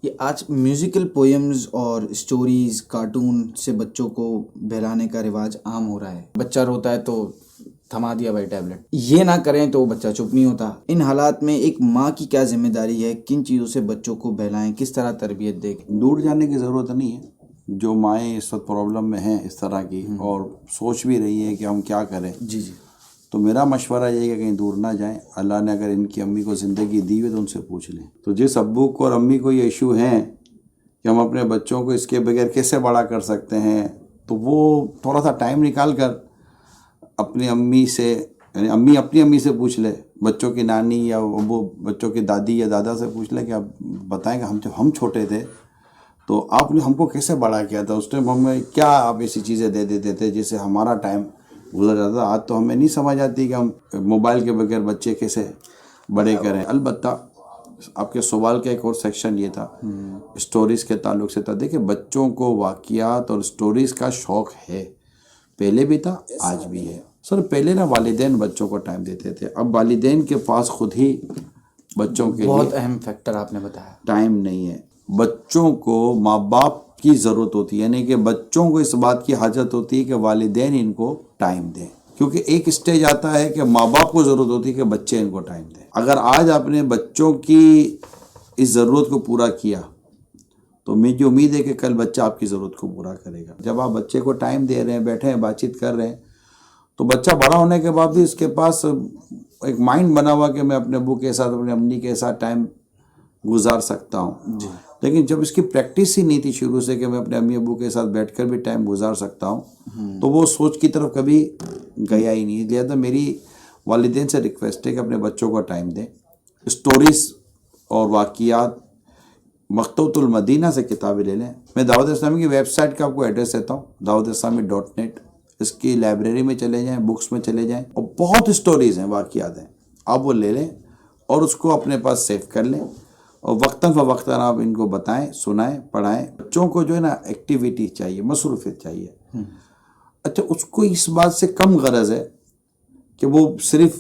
یہ آج musical poems اور اسٹوریز کارٹون سے بچوں کو بہلانے کا رواج عام ہو رہا ہے. بچہ روتا ہے تو تھما دیا بھائی ٹیبلٹ. یہ نہ کریں تو بچہ چپ نہیں ہوتا. ان حالات میں ایک ماں کی کیا ذمہ داری ہے؟ کن چیزوں سے بچوں کو بہلائیں؟ کس طرح تربیت دیں؟ دور جانے کی ضرورت نہیں ہے. جو مائیں اس وقت پرابلم میں ہیں اس طرح کی اور سوچ بھی رہی ہے کہ ہم کیا کریں، جی تو میرا مشورہ یہ ہے کہ کہیں دور نہ جائیں. اللہ نے اگر ان کی امی کو زندگی دی ہوئی تو ان سے پوچھ لیں. تو جس ابو کو اور امی کو یہ ایشو ہیں کہ ہم اپنے بچوں کو اس کے بغیر کیسے بڑا کر سکتے ہیں، تو وہ تھوڑا سا ٹائم نکال کر اپنی امی سے، یعنی امی اپنی امی سے پوچھ لے، بچوں کی نانی یا ابو بچوں کی دادی یا دادا سے پوچھ لے کہ آپ بتائیں کہ جب ہم چھوٹے تھے تو آپ نے ہم کو کیسے بڑا کیا تھا، اس ٹائم ہمیں کیا آپ ایسی چیزیں دے دیتے تھے جس سے ہمارا ٹائم گزر جاتا تھا. آج تو ہمیں نہیں سمجھ آتی کہ ہم موبائل کے بغیر بچے کیسے بڑے کریں. البتہ آپ کے سوال کا ایک اور سیکشن یہ تھا اسٹوریز کے تعلق سے تھا. دیکھیں بچوں کو واقعات اور اسٹوریز کا شوق ہے، پہلے بھی تھا آج بھی ہے. سر پہلے نا والدین بچوں کو ٹائم دیتے تھے، اب والدین کے پاس خود ہی بچوں کے لیے بہت اہم فیکٹر آپ نے بتایا، ٹائم نہیں ہے. بچوں کو ماں باپ کی ضرورت ہوتی ہے، یعنی کہ بچوں کو اس بات کی حاجت ہوتی ہے کہ والدین ان کو ٹائم دیں. کیونکہ ایک اسٹیج آتا ہے کہ ماں باپ کو ضرورت ہوتی ہے کہ بچے ان کو ٹائم دیں. اگر آج آپ نے بچوں کی اس ضرورت کو پورا کیا تو مجھے امید ہے کہ کل بچہ آپ کی ضرورت کو پورا کرے گا. جب آپ بچے کو ٹائم دے رہے ہیں، بیٹھے ہیں، بات چیت کر رہے ہیں، تو بچہ بڑا ہونے کے بعد بھی اس کے پاس ایک مائنڈ بنا ہوا کہ میں اپنے ابو کے ساتھ اپنی امی کے ساتھ ٹائم گزار سکتا ہوں. لیکن جب اس کی پریکٹس ہی نہیں تھی شروع سے کہ میں اپنے امی ابو کے ساتھ بیٹھ کر بھی ٹائم گزار سکتا ہوں، تو وہ سوچ کی طرف کبھی گیا ہی نہیں. لہٰذا میری والدین سے ریکویسٹ ہے کہ اپنے بچوں کو ٹائم دیں. اسٹوریز اور واقعات مکتبۃ المدینہ سے کتابیں لے لیں. میں دعوت اسلامی کی ویب سائٹ کا آپ کو ایڈریس دیتا ہوں، dawatIslami.net. اس کی لائبریری میں چلے جائیں، بکس میں چلے جائیں، اور بہت اسٹوریز ہیں، واقعات ہیں، آپ وہ لے لیں اور اس کو اپنے پاس سیو کر لیں، اور وقتاً فوقتاً آپ ان کو بتائیں، سنائیں، پڑھائیں. بچوں کو جو ہے نا ایکٹیویٹی چاہیے، مصروفیت چاہیے. اچھا اس کو اس بات سے کم غرض ہے کہ وہ صرف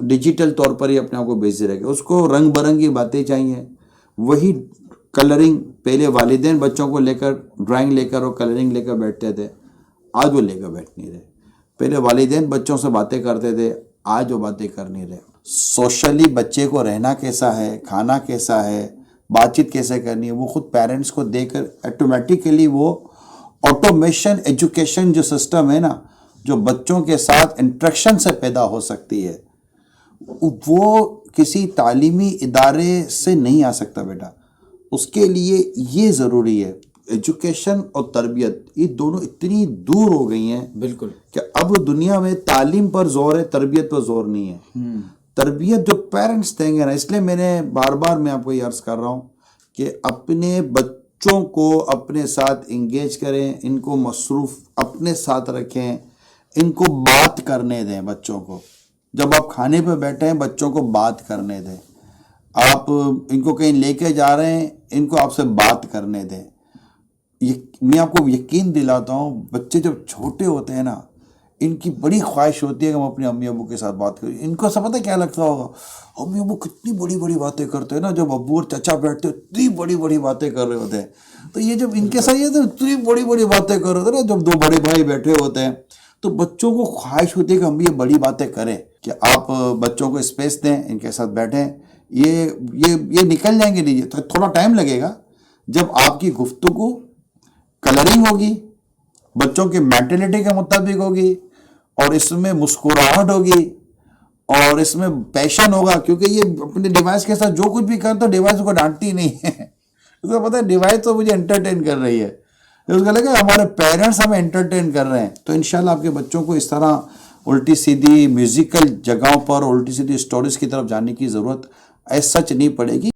ڈیجیٹل طور پر ہی اپنے آپ کو بزی رہے گا. اس کو رنگ برنگی باتیں چاہیے. وہی کلرنگ پہلے والدین بچوں کو لے کر ڈرائنگ لے کر اور کلرنگ لے کر بیٹھتے تھے، آج وہ لے کر بیٹھ نہیں رہے. پہلے والدین بچوں سے باتیں کرتے تھے، آج وہ باتیں کر نہیں رہے. سوشلی بچے کو رہنا کیسا ہے، کھانا کیسا ہے، بات چیت کیسے کرنی ہے، وہ خود پیرنٹس کو دے کر ایٹومیٹیکلی وہ آٹومیشن ایجوکیشن جو سسٹم ہے نا، جو بچوں کے ساتھ انٹریکشن سے پیدا ہو سکتی ہے، وہ کسی تعلیمی ادارے سے نہیں آ سکتا بیٹا. اس کے لیے یہ ضروری ہے ایجوکیشن اور تربیت، یہ دونوں اتنی دور ہو گئی ہیں بالکل کہ اب دنیا میں تعلیم پر زور ہے، تربیت پر زور نہیں ہے. تربیت جو پیرنٹس دیں گے نا، اس لیے میں نے بار بار میں آپ کو یہ عرض کر رہا ہوں کہ اپنے بچوں کو اپنے ساتھ انگیج کریں، ان کو مصروف اپنے ساتھ رکھیں، ان کو بات کرنے دیں. بچوں کو جب آپ کھانے پہ بیٹھے ہیں بچوں کو بات کرنے دیں. آپ ان کو کہیں لے کے جا رہے ہیں، ان کو آپ سے بات کرنے دیں. میں آپ کو یقین دلاتا ہوں بچے جب چھوٹے ہوتے ہیں نا، ان کی بڑی خواہش ہوتی ہے کہ ہم اپنے امی ابو کے ساتھ بات کریں. ان کو سب پتہ کیا لگتا ہوگا، امی ابو کتنی بڑی بڑی باتیں کرتے ہیں نا. جب ابو اور چچا بیٹھتے ہیں اتنی بڑی بڑی باتیں کر رہے ہوتے ہیں، تو یہ جب ان کے ساتھ یہ اتنی بڑی بڑی باتیں کر رہے ہوتے ہیں نا، جب دو بڑے بھائی بیٹھے ہوتے ہیں تو بچوں کو خواہش ہوتی ہے کہ ہم یہ بڑی باتیں کریں. کہ آپ بچوں کو اسپیس دیں، ان کے ساتھ بیٹھیں. یہ نکل جائیں گے. نہیں تھوڑا ٹائم لگے گا. جب آپ کی گفتگو کلرنگ ہوگی، بچوں کی مینٹلٹی کے مطابق ہوگی، اور اس میں مسکراہٹ ہوگی، اور اس میں پیشن ہوگا. کیونکہ یہ اپنے ڈیوائس کے ساتھ جو کچھ بھی کرتا ہے ڈیوائس کو ڈانٹتی نہیں ہے. اس کو پتہ ہے ڈیوائس تو مجھے انٹرٹین کر رہی ہے. اس کا لگا ہمارے پیرنٹس ہمیں انٹرٹین کر رہے ہیں. تو انشاءاللہ آپ کے بچوں کو اس طرح الٹی سیدھی میوزیکل جگہوں پر الٹی سیدھی اسٹوریز کی طرف جانے کی ضرورت ایز سچ نہیں پڑے گی.